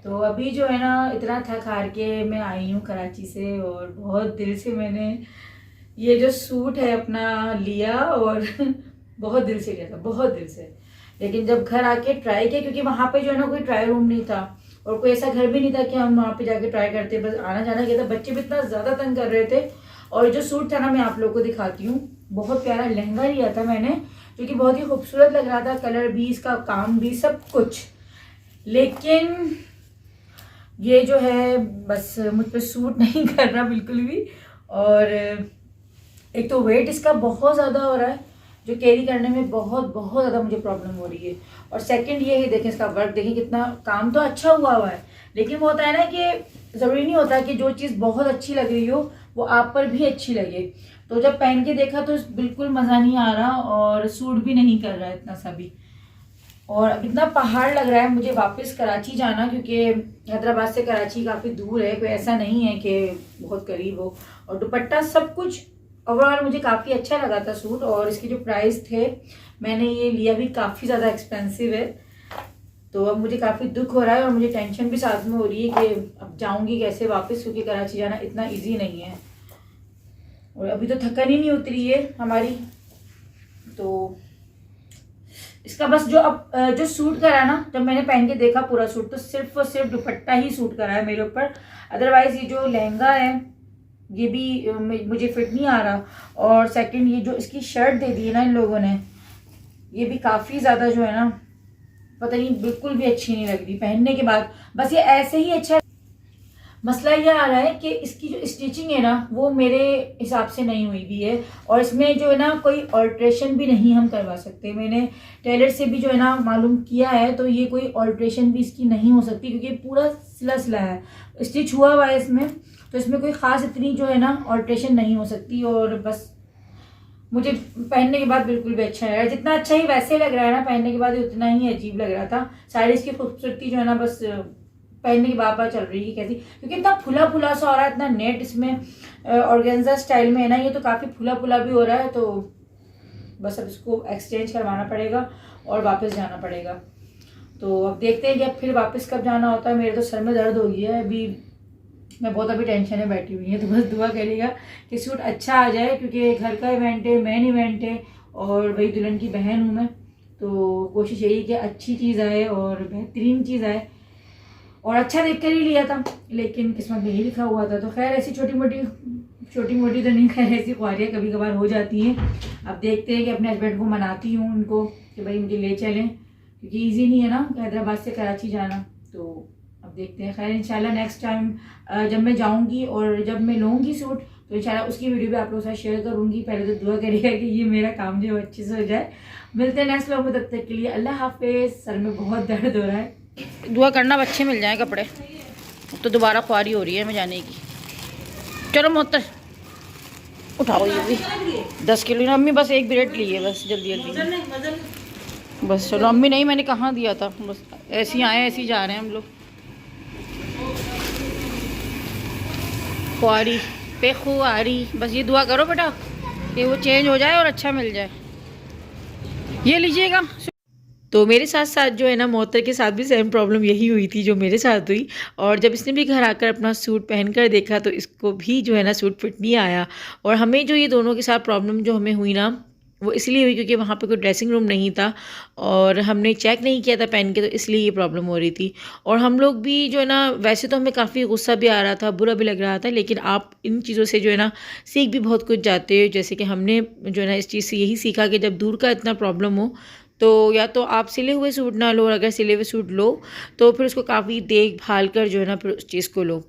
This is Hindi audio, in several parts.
तो अभी जो है ना इतना थक हार के मैं आई हूँ कराची से, और बहुत दिल से मैंने ये जो सूट है अपना लिया, और बहुत दिल से लिया था, बहुत दिल से। लेकिन जब घर आके ट्राई किया, क्योंकि वहाँ पे जो है ना कोई ट्राई रूम नहीं था और कोई ऐसा घर भी नहीं था कि हम वहाँ पे जाके ट्राई करते, बस आना जाना किया था। बच्चे भी इतना ज़्यादा तंग कर रहे थे। और जो सूट था ना, मैं आप लोगों को दिखाती हूँ। बहुत प्यारा लहंगा लिया था मैंने, जो कि बहुत ही खूबसूरत लग रहा था, कलर भी, इसका काम भी, सब कुछ। लेकिन ये जो है बस मुझ पर सूट नहीं कर रहा बिल्कुल भी। और एक तो वेट इसका बहुत ज़्यादा हो रहा है, जो कैरी करने में बहुत बहुत ज़्यादा मुझे प्रॉब्लम हो रही है। और सेकंड ये है, देखें इसका वर्क, देखें कितना काम तो अच्छा हुआ है, लेकिन वो होता है ना कि ज़रूरी नहीं होता कि जो चीज़ बहुत अच्छी लग रही हो वो आप पर भी अच्छी लगे। तो जब पहन के देखा तो बिल्कुल मज़ा नहीं आ रहा, और सूट भी नहीं कर रहा है इतना सा भी। और इतना पहाड़ लग रहा है मुझे वापस कराची जाना, क्योंकि हैदराबाद से कराची काफ़ी दूर है, कोई ऐसा नहीं है कि बहुत करीब हो। और दुपट्टा सब कुछ ओवरऑल मुझे काफ़ी अच्छा लगा था सूट। और इसके जो प्राइस थे, मैंने ये लिया भी काफ़ी ज़्यादा एक्सपेंसिव है। तो अब मुझे काफ़ी दुख हो रहा है, और मुझे टेंशन भी साथ में हो रही है कि अब जाऊँगी कैसे वापस, क्योंकि कराची जाना इतना ईजी नहीं है। और अभी तो थकन ही नहीं उतरी है हमारी। तो इसका बस जो सूट करा ना, जब मैंने पहन के देखा पूरा सूट, तो सिर्फ और सिर्फ दुपट्टा ही सूट करा है मेरे ऊपर। अदरवाइज ये जो लहंगा है ये भी मुझे फिट नहीं आ रहा। और सेकंड ये जो इसकी शर्ट दे दी है ना इन लोगों ने, ये भी काफ़ी ज़्यादा जो है ना, पता नहीं, बिल्कुल भी अच्छी नहीं लग रही पहनने के बाद। बस ये ऐसे ही अच्छा। मसला ये आ रहा है कि इसकी जो स्टिचिंग है ना वो मेरे हिसाब से नहीं हुई भी है, और इसमें जो है ना कोई ऑल्ट्रेशन भी नहीं हम करवा सकते। मैंने टेलर से भी जो है ना मालूम किया है, तो ये कोई ऑल्ट्रेशन भी इसकी नहीं हो सकती, क्योंकि पूरा सिला सिला है, स्टिच हुआ हुआ है इसमें। तो इसमें कोई ख़ास इतनी जो है ना ऑल्ट्रेशन नहीं हो सकती। और बस मुझे पहनने के बाद बिल्कुल भी अच्छा लग रहा है, जितना अच्छा ही वैसे लग रहा है ना, पहनने के बाद उतना ही अजीब लग रहा था। साड़ी इसकी खूबसूरती जो है ना बस पहनने की बार चल रही है कैसी, क्योंकि इतना फुला फुला सा हो रहा है, इतना नेट इसमें ऑर्गेन्जा स्टाइल में है ना, ये तो काफ़ी फुला फुला भी हो रहा है। तो बस अब इसको एक्सचेंज करवाना पड़ेगा और वापस जाना पड़ेगा। तो अब देखते हैं कि अब फिर वापस कब जाना होता है। मेरे तो सर में दर्द हो गया है अभी, मैं बहुत अभी टेंशन में बैठी हुई है। तो बस दुआ करिएगा कि सूट अच्छा आ जाए, क्योंकि घर का इवेंट है, मेन इवेंट है, और वही दुल्हन की बहन हूँ मैं। तो कोशिश यही कि अच्छी चीज़ आए और बेहतरीन चीज़ आए। और अच्छा देख कर ही लिया था, लेकिन किस्मत में ही लिखा हुआ था। तो खैर ऐसी छोटी मोटी तो नहीं, खैर ऐसी ख्वाहिशें कभी कभार हो जाती हैं। अब देखते हैं कि अपने हस्बैंड को मनाती हूँ उनको कि भाई मुझे ले चलें, क्योंकि ईजी नहीं है ना हैदराबाद से कराची जाना। तो अब देखते हैं। खैर इंशाल्लाह नेक्स्ट टाइम जब मैं जाऊँगी और जब मैं लूँगी सूट, तो इंशाल्लाह उसकी वीडियो भी आप लोगों के साथ शेयर करूँगी। पहले तो दुआ करिएगा कि ये मेरा काम जो है अच्छे से हो जाए। मिलते हैं नेक्स्ट व्लॉग में, तब तक के लिए अल्लाह हाफिज़। सर में बहुत दर्द हो रहा है, दुआ करना अच्छे मिल जाए कपड़े। तो दोबारा ख्वारी हो रही है मैं जाने की। चलो मोहतर उठाओ, ये भी 10 किलो ना। अम्मी बस एक ब्रेड ली है, बस जल्दी जल्दी बस। चलो अम्मी नहीं, मैंने कहाँ दिया था, बस ऐसे ही आए ऐसे ही जा रहे हैं हम लोग। ख्वारी पे खुआरी, बस ये दुआ करो बेटा कि वो चेंज हो जाए और अच्छा मिल जाए। ये लीजिएगा। तो मेरे साथ साथ जो है ना मोहतर के साथ भी सेम प्रॉब्लम यही हुई थी जो मेरे साथ हुई। और जब इसने भी घर आकर अपना सूट पहन कर देखा तो इसको भी जो है ना सूट फिट नहीं आया। और हमें जो ये दोनों के साथ प्रॉब्लम जो हमें हुई ना, वो इसलिए हुई क्योंकि वहाँ पे कोई ड्रेसिंग रूम नहीं था और हमने चेक नहीं किया था पहन के, तो इसलिए ये प्रॉब्लम हो रही थी। और हम लोग भी जो है ना, वैसे तो हमें काफ़ी गुस्सा भी आ रहा था, बुरा भी लग रहा था, लेकिन आप इन चीज़ों से जो है ना सीख भी बहुत कुछ जाते हो। जैसे कि हमने जो है ना इस चीज़ से यही सीखा कि जब दूर का इतना प्रॉब्लम हो तो या तो आप सिले हुए सूट ना लो, और अगर सिले हुए सूट लो तो फिर उसको काफ़ी देखभाल कर जो है ना फिर उस चीज़ को लो।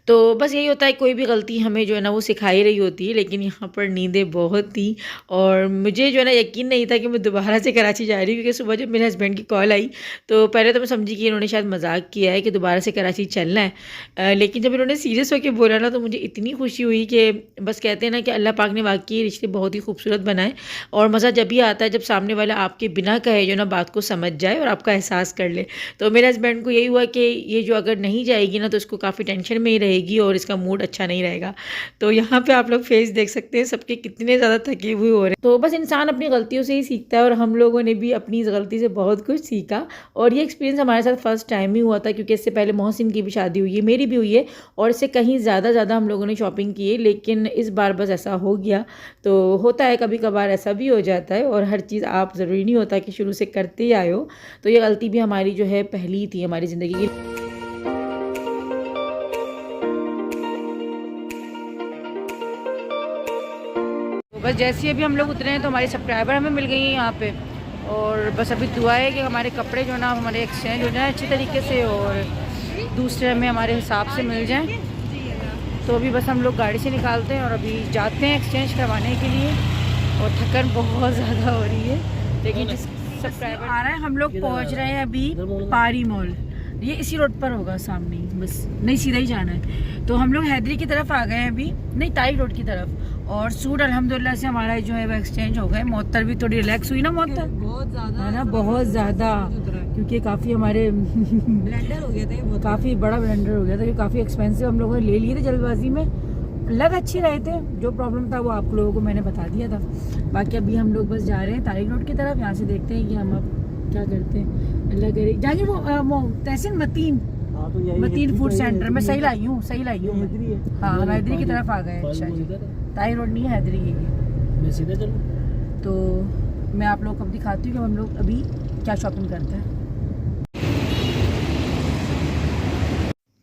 तो बस यही होता है, कोई भी गलती हमें जो है ना वो सिखाई रही होती है। लेकिन यहाँ पर नींदें बहुत थी और मुझे जो है ना यकीन नहीं था कि मैं दोबारा से कराची जा रही हूँ, क्योंकि सुबह जब मेरे हस्बैंड की कॉल आई तो पहले तो मैं समझी कि इन्होंने शायद मजाक किया है कि दोबारा से कराची चलना है। लेकिन जब इन्होंने सीरियस होकर बोला ना तो मुझे इतनी खुशी हुई कि बस कहते हैं ना कि अल्लाह पाक ने वाकई रिश्ते बहुत ही खूबसूरत बनाए। और मज़ा जब भी आता है जब सामने वाला आपके बिना कहे जो ना बात को समझ जाए और आपका एहसास कर ले। तो मेरे हस्बैंड को यही हुआ कि ये जो अगर नहीं जाएगी ना तो इसको काफ़ी टेंशन में ही रहेगी और इसका मूड अच्छा नहीं रहेगा। तो यहाँ पे आप लोग फेस देख सकते हैं सबके कितने ज़्यादा थके हुए हो रहे हैं। तो बस इंसान अपनी गलतियों से ही सीखता है और हम लोगों ने भी अपनी इस गलती से बहुत कुछ सीखा। और ये एक्सपीरियंस हमारे साथ फर्स्ट टाइम ही हुआ था, क्योंकि इससे पहले मोहसिन की भी शादी हुई है, मेरी भी हुई है, और इससे कहीं ज़्यादा हम लोगों ने शॉपिंग की है। लेकिन इस बार बस ऐसा हो गया। तो होता है कभी कभार, ऐसा भी हो जाता है, और हर चीज़ आप ज़रूरी नहीं होता कि शुरू से करते ही आए हो। तो ये गलती भी हमारी जो है पहली थी हमारी ज़िंदगी की। तो बस जैसे ही अभी हम लोग उतरे हैं तो हमारी सब्सक्राइबर हमें मिल गई हैं यहाँ पे, और बस अभी दुआ है कि हमारे कपड़े जो ना हमारे एक्सचेंज हो जाए अच्छी तरीके से, और दूसरे हमें हमारे हिसाब से मिल जाएं। तो अभी बस हम लोग गाड़ी से निकालते हैं और अभी जाते हैं एक्सचेंज करवाने के लिए, और थकन बहुत ज़्यादा हो रही है। लेकिन जिस सब्सक्राइबर आ रहा है, हम लोग पहुँच रहे हैं अभी पारी मॉल। ये इसी रोड पर होगा सामने ही, बस नहीं सीधा ही जाना है। तो हम लोग हैदरी की तरफ आ गए हैं अभी, नहीं तारिक रोड की तरफ। और सूट अल्हम्दुलिल्लाह से हमारा जो है वो एक्सचेंज हो गए। मोहत्तर भी थोड़ी रिलैक्स हुई ना, मोहत्तर बहुत ज़्यादा है ना, बहुत ज़्यादा, क्योंकि काफ़ी हमारे ब्लेंडर हो गया था, काफ़ी बड़ा ब्लेंडर हो गया था, क्योंकि काफ़ी एक्सपेंसिव हम लोगों ने ले लिए थे जल्दबाजी में। लग अच्छे रहे थे, जो प्रॉब्लम था वो आप लोगों को मैंने बता दिया था। बाकी अभी हम लोग बस जा रहे हैं तारिक रोड की तरफ। यहाँ से देखते हैं कि हम अब क्या करते हैं। अल्लाह करे जाएंगे वो तहसीन मतीन फूड सेंटर में। सही लाई हूँ हाँ, हम हैदरी की तरफ आ गए। अच्छा जी, तारिक रोड नहीं है, हैदरी की। मैं सीधे चलूं? तो मैं आप लोग को अब दिखाती हूँ कि हम लोग अभी क्या शॉपिंग करते हैं।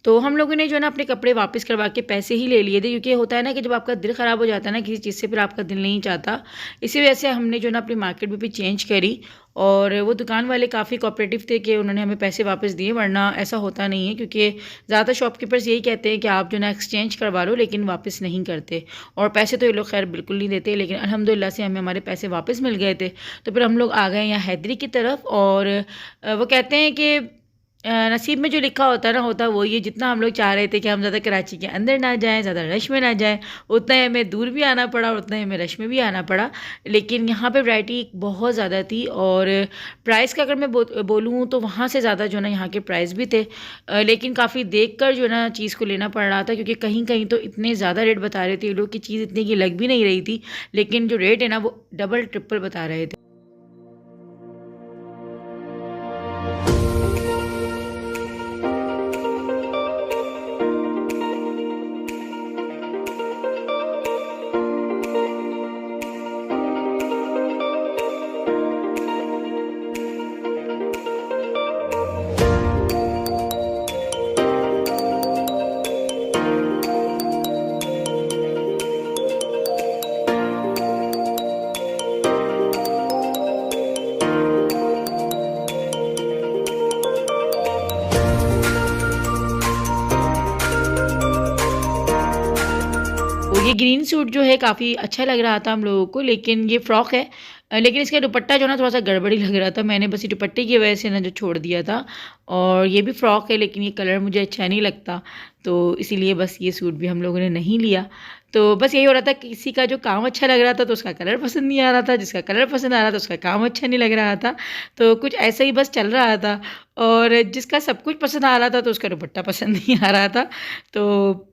तो हम लोगों ने जो है ना अपने कपड़े वापस करवा के पैसे ही ले लिए थे, क्योंकि होता है ना कि जब आपका दिल ख़राब हो जाता है ना किसी चीज़ से, फिर आपका दिल नहीं चाहता। इसी वजह से हमने जो है ना अपनी मार्केट भी चेंज करी, और वो दुकान वाले काफ़ी कोऑपरेटिव थे कि उन्होंने हमें पैसे वापस दिए, वरना ऐसा होता नहीं है। क्योंकि ज़्यादा शॉपकीपर्स यही कहते हैं कि आप जो ना एक्सचेंज करवा लो, लेकिन वापस नहीं करते। और पैसे तो ये लोग खैर बिल्कुल नहीं देते, लेकिन अल्हम्दुलिल्लाह से हमें हमारे पैसे वापस मिल गए थे। तो फिर हम लोग आ गए यहाँ हैदरी की तरफ, और वो कहते हैं कि नसीब में जो लिखा होता है ना, होता वही है। जितना हम लोग चाह रहे थे कि हम ज़्यादा कराची के अंदर ना जाएं, ज़्यादा रश में ना जाएं, उतना ही हमें दूर भी आना पड़ा और उतना ही हमें रश में भी आना पड़ा। लेकिन यहाँ पे वैरायटी बहुत ज़्यादा थी, और प्राइस का अगर मैं बोलूँ तो वहाँ से ज़्यादा जो ना यहाँ के प्राइस भी थे। लेकिन काफ़ी देख कर जो ना चीज़ को लेना पड़ रहा था, क्योंकि कहीं कहीं तो इतने ज़्यादा रेट बता रहे थे ये लोग कि चीज़ इतने की लग भी नहीं रही थी, लेकिन जो रेट है ना वो डबल ट्रिपल बता रहे थे। ये ग्रीन सूट जो है काफ़ी अच्छा लग रहा था हम लोगों को, लेकिन ये फ्रॉक है। लेकिन इसका दुपट्टा जो ना थोड़ा सा गड़बड़ी लग रहा था। मैंने बस ये दुपट्टे की वजह से ना जो छोड़ दिया था। और ये भी फ्रॉक है, लेकिन ये कलर मुझे अच्छा नहीं लगता, तो इसीलिए बस ये सूट भी हम लोगों ने नहीं लिया। तो बस यही हो रहा था, किसी का जो काम अच्छा लग रहा था तो उसका कलर पसंद नहीं आ रहा था, जिसका कलर पसंद आ रहा था उसका काम अच्छा नहीं लग रहा था। तो कुछ ऐसा ही बस चल रहा था। और जिसका सब कुछ पसंद आ रहा था तो उसका दुपट्टा पसंद नहीं आ रहा था। तो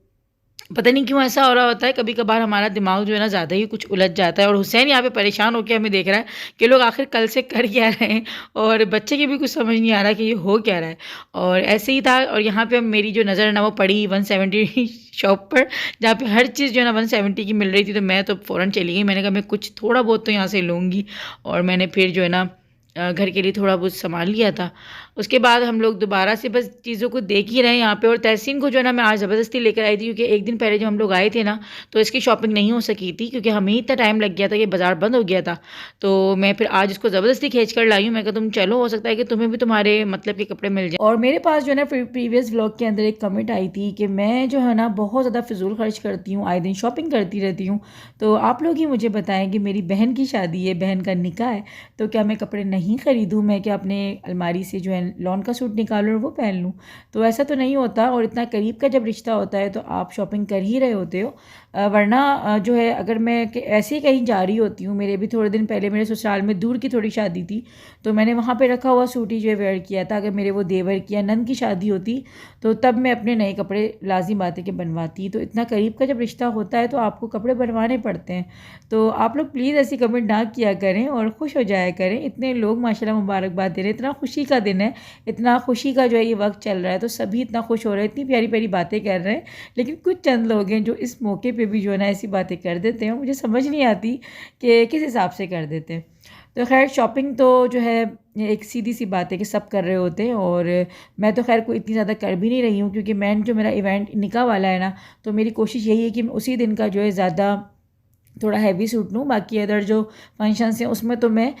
पता नहीं क्यों ऐसा हो रहा होता है, कभी कभार हमारा दिमाग जो है ना ज़्यादा ही कुछ उलझ जाता है। और हुसैन यहाँ पे परेशान होकर हमें देख रहा है कि लोग आखिर कल से कर क्या रहे हैं, और बच्चे की भी कुछ समझ नहीं आ रहा कि ये हो क्या रहा है। और ऐसे ही था। और यहाँ पे मेरी जो नज़र है ना वो पड़ी 170 शॉप पर, जहाँ पे हर चीज़ जो है ना 170 की मिल रही थी। तो मैं तो फ़ौरन चली गई, मैंने कहा मैं कुछ थोड़ा बहुत तो यहाँ से लूँगी। और मैंने फिर जो है ना घर के लिए थोड़ा बहुत सामान लिया था। उसके बाद हम लोग दोबारा से बस चीज़ों को देख ही रहे यहाँ पे। और तहसीन को जो है ना मैं आज ज़बरदस्ती लेकर आई थी, क्योंकि एक दिन पहले जब हम लोग आए थे ना तो इसकी शॉपिंग नहीं हो सकी थी, क्योंकि हमें ही इतना टाइम लग गया था कि बाज़ार बंद हो गया था। तो मैं फिर आज इसको ज़बरदस्ती खींच कर लाई हूँ। मैं कहा तुम चलो, हो सकता है कि तुम्हें भी तुम्हारे मतलब के कपड़े मिल जाए। और मेरे पास जो है ना प्रीवियस व्लॉग के अंदर एक कमेंट आई थी कि मैं जो है ना बहुत ज़्यादा फिजूल खर्च करती हूँ, आए दिन शॉपिंग करती रहती हूँ। तो आप लोग ही मुझे बताएं कि मेरी बहन की शादी है, बहन का निकाह है, तो क्या मैं कपड़े नहीं ख़रीदूँ? मैं क्या अपने अलमारी से जो है लॉन का सूट निकालूँ और वो पहन लूँ। तो ऐसा तो नहीं होता, और इतना करीब का जब रिश्ता होता है तो आप शॉपिंग कर ही रहे होते हो। वरना जो है अगर मैं ऐसे ही कहीं जा रही होती हूँ, मेरे भी थोड़े दिन पहले मेरे ससुराल में दूर की थोड़ी शादी थी, तो मैंने वहाँ पे रखा हुआ सूट ही जो है वेयर किया था। अगर मेरे वो देवर की या नंद की शादी होती तो तब मैं अपने नए कपड़े लाजिम बात है कि बनवाती। तो इतना करीब का जब रिश्ता होता है तो आपको कपड़े बनवाने पड़ते हैं। तो आप लोग प्लीज़ ऐसी कमेंट ना किया करें और खुश हो जाया करें। इतने लोग माशाल्लाह मुबारकबाद दे रहे हैं, इतना खुशी का दिन है, इतना खुशी का जो है ये वक्त चल रहा है, तो सभी इतना खुश हो रहे हैं, इतनी प्यारी प्यारी बातें कर रहे हैं। लेकिन कुछ चंद लोग हैं जो इस मौके पे भी जो है ना ऐसी बातें कर देते हैं, मुझे समझ नहीं आती कि किस हिसाब से कर देते हैं। तो खैर शॉपिंग तो जो है एक सीधी सी बात है कि सब कर रहे होते हैं, और मैं तो खैर कोई इतनी ज़्यादा कर भी नहीं रही हूँ, क्योंकि जो मेरा इवेंट निकाह वाला है ना, तो मेरी कोशिश यही है कि मैं उसी दिन का जो है ज़्यादा थोड़ा हैवी सूट लूँ। बाकी अदर जो फंक्शंस हैं उसमें तो मैं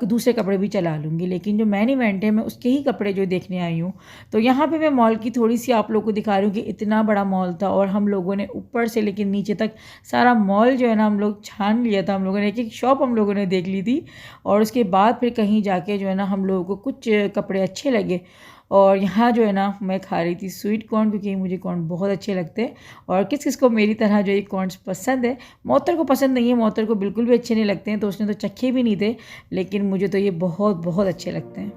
दूसरे कपड़े भी चला लूँगी, लेकिन जो मेन इवेंट है मैं उसके ही कपड़े जो देखने आई हूँ। तो यहाँ पे मैं मॉल की थोड़ी सी आप लोगों को दिखा रही हूँ कि इतना बड़ा मॉल था, और हम लोगों ने ऊपर से लेकिन नीचे तक सारा मॉल जो है ना हम लोग छान लिया था। हम लोगों ने एक एक शॉप हम लोगों ने देख ली थी, और उसके बाद फिर कहीं जाके जो है ना हम लोगों को कुछ कपड़े अच्छे लगे। और यहाँ जो है ना मैं खा रही थी स्वीट कॉर्न, क्योंकि मुझे कॉर्न बहुत अच्छे लगते हैं, और किस किस को मेरी तरह जो ये कॉर्नस पसंद है। मोहतर को पसंद नहीं है, मोहतर को बिल्कुल भी अच्छे नहीं लगते हैं, तो उसने तो चखे भी नहीं थे, लेकिन मुझे तो ये बहुत बहुत अच्छे लगते हैं।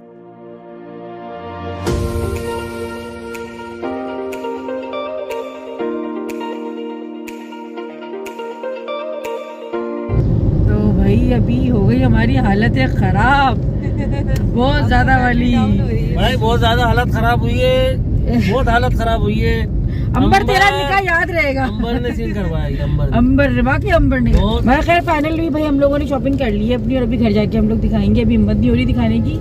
तो भाई अभी हो गई हमारी हालत है ख़राब, बहुत ज़्यादा वाली भाई, बहुत ज्यादा हालत खराब हुई है, बहुत हालत खराब हुई है। अंबर तेरा निकाह याद रहेगा। अंबर ने सील करवाया, अंबर बाकी अंबर ने। मैं खैर फाइनली भाई हम लोगों ने शॉपिंग कर ली है अपनी, और अभी घर जाके हम लोग दिखाएंगे। अभी हिम्मत नहीं हो रही दिखाने की।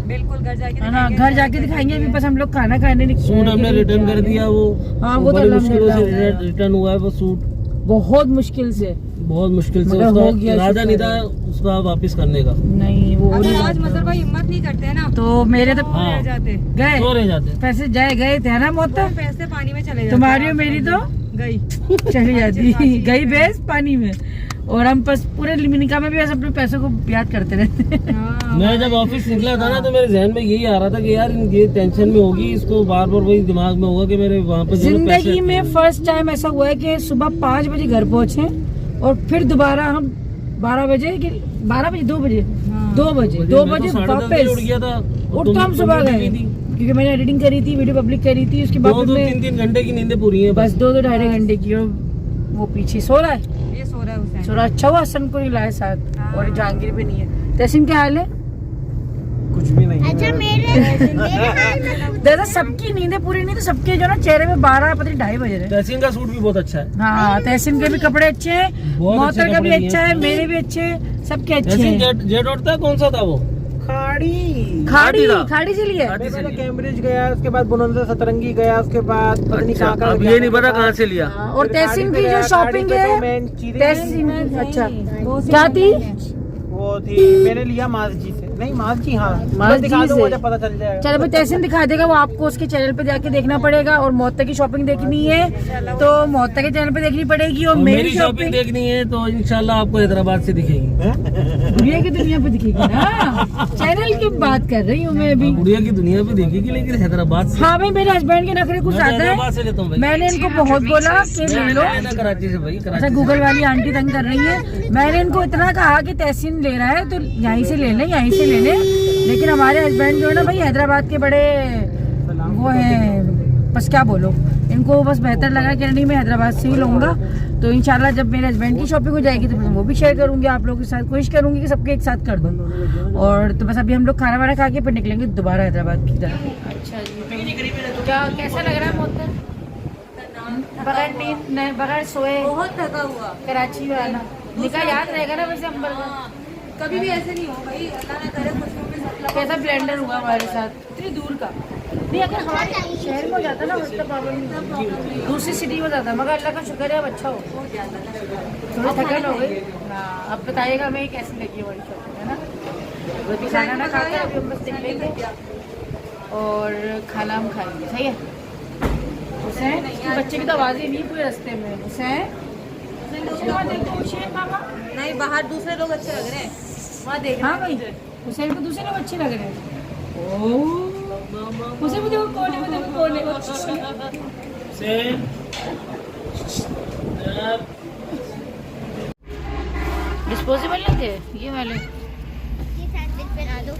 बिल्कुल घर जाके है ना, घर जाके दिखाएंगे। अभी बस हम लोग खाना खाने सूट हमने रिटर्न कर दिया। वो हाँ वो बड़ी मुश्किलों से रिटर्न हुआ है वो सूट, बहुत मुश्किल से उसका इरादा नहीं था उसका वापस करने का। नहीं वो आज मजर भाई हिम्मत नहीं करते हैं ना, तो मेरे तो हाँ, जाते गए तो रह जाते पैसे गए थे ना मोहतर, पैसे पानी में चले जाते। तुम्हारी और मेरी तो गई चली जाती, गई भैंस पानी में। और हम बस पूरे निकाह में भी ऐसे अपने पैसों को याद करते रहते हैं। मैं जब ऑफिस निकला था ना तो मेरे जहन में यही आ रहा था कि यार ये टेंशन में होगी, इसको बार बार वही दिमाग में होगा कि मेरे वहाँ पे जिंदगी में फर्स्ट टाइम ऐसा हुआ है कि सुबह 5 बजे घर पहुँचे, और फिर दोबारा हम 12 बजे 2 बजे वापस उड़ गया था। और तो हम सुबह गए, क्योंकि मैंने एडिटिंग करी थी, वीडियो पब्लिक करी थी, उसके बाद 2-3 घंटे की नींदें पूरी है बस 2-2-2.5 घंटे की। और वो पीछे सो रहा है, ये सो रहा है उसे। सो रहा। अच्छा हुआ हसन को नहीं लाए साथ, और जहांगीर भी नहीं है। तहसीन क्या हाल है? कुछ भी नहीं। अच्छा मेरे दादा सबकी नींदें पूरी नहीं, तो सबके जो ना चेहरे में 12-2.5 बजे रहे। तहसीन का सूट भी बहुत अच्छा है। हाँ तहसीन के भी कपड़े अच्छे हैं, मोहतर का भी अच्छा है, मेरे भी अच्छे हैं, सबके अच्छे हैं। जेट उठता है, कौन सा था वो? खाड़ी से लिए कैम्ब्रिज गया, उसके बाद बुलंद सतरंगी गया, उसके बाद पता नहीं कहाँ का। अब ये नहीं पता कहाँ से लिया। और तहसीन की जो शॉपिंग है तहसीन, अच्छा क्या थी वो थी, मैंने लिया माजी से, नहीं माजी, हाँ माजी दिखा दो, से। मुझे पता चल जाएगा। चलो भाई तहसीन दिखा देगा, वो आपको उसके चैनल पे जाके देखना पड़ेगा। और मोहतर की शॉपिंग देखनी है तो मोहतर के चैनल पे देखनी पड़ेगी, और मेरी शॉपिंग देखनी है तो इंशाल्लाह आपको हैदराबाद से दिखेगी। दुनिया की दुनिया पे दिखेगी ना, चैनल की बात कर रही हूँ मैं अभी। गुड़िया की दुनिया पे देखेगी, लेकिन हैदराबाद से। हाँ भाई मेरे हस्बैंड के नखरे कुछ ज्यादा हैदराबाद से लेता हूँ है, भाई। मैंने इनको बहुत बोला कि ले लो। कराची से भाई, अच्छा गूगल वाली आंटी तंग कर रही है। मैंने इनको इतना कहा कि तहसीन ले रहा है तो यहीं से ले लें, यहीं से ले लें, लेकिन हमारे हस्बैंड जो है ना भाई हैदराबाद के बड़े वो है, बस क्या बोलो, इनको बस बेहतर लगा कि नहीं मैं हैदराबाद से ही लूँगा। तो इंशाल्लाह जब मेरे हस्बैंड की शॉपिंग हो जाएगी तो फिर वो भी शेयर करूँगी आप लोगों के साथ, कोशिश करूँगी कि सबके एक साथ कर दूँ। और तो बस अभी हम लोग खाना वाना खा के फिर निकलेंगे दोबारा हैदराबाद की तरफ। अच्छा जी, क्या कैसा लग रहा है मोहतर? बगैर नींद बगैर सोए बहुत थका हुआ। कराची में आना, निकाह याद रहेगा ना वैसे अंबर का। कभी भी ऐसे नहीं हो भाई, अल्लाह ना करे कुछ भी सब लोग। कैसा ब्लेंडर हुआ हमारे साथ, इतनी दूर का नहीं। अगर हमारे शहर में हो जाता ना मतलब प्रॉब्लम, दूसरी सिटी में जाता, मगर अल्लाह का शुक्र है अब अच्छा हो। थोड़ी थकन हो गई। हाँ अब बताइएगा मैं कैसी लगी हमारी शॉपिंग, है ना। अभी खाना ना खाकर अभी हम बस निकलेंगे और खाना हम खाएंगे, सही है। हुसैन बच्चे की तो आवाज़ ही नहीं पूरे रास्ते में। हुसैन नहीं, बाहर दूसरे लोग अच्छे लग रहे हैं, वहाँ देख। हाँ भाई हुसैन को दूसरे लोग अच्छे लग रहे हैं। मुझे कौन है डिस्पोजेबल नहीं थे ये वाले। ये सैंडविच बना दो।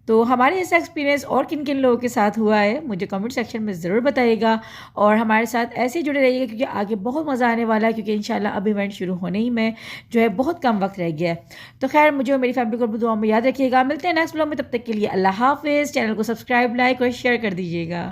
तो हमारे ऐसा एक्सपीरियंस और किन किन लोगों के साथ हुआ है मुझे कमेंट सेक्शन में ज़रूर बताइएगा, और हमारे साथ ऐसे जुड़े रहिएगा क्योंकि आगे बहुत मज़ा आने वाला है, क्योंकि इंशाल्लाह अब इवेंट शुरू होने ही में जो है बहुत कम वक्त रह गया है। तो खैर मुझे और मेरी फैमिली को दुआ में याद रखिएगा। मिलते हैं नेक्स्ट ब्लॉग में, तब तक के लिए अल्लाह हाफिज़। चैनल को सब्सक्राइब, लाइक और शेयर कर दीजिएगा।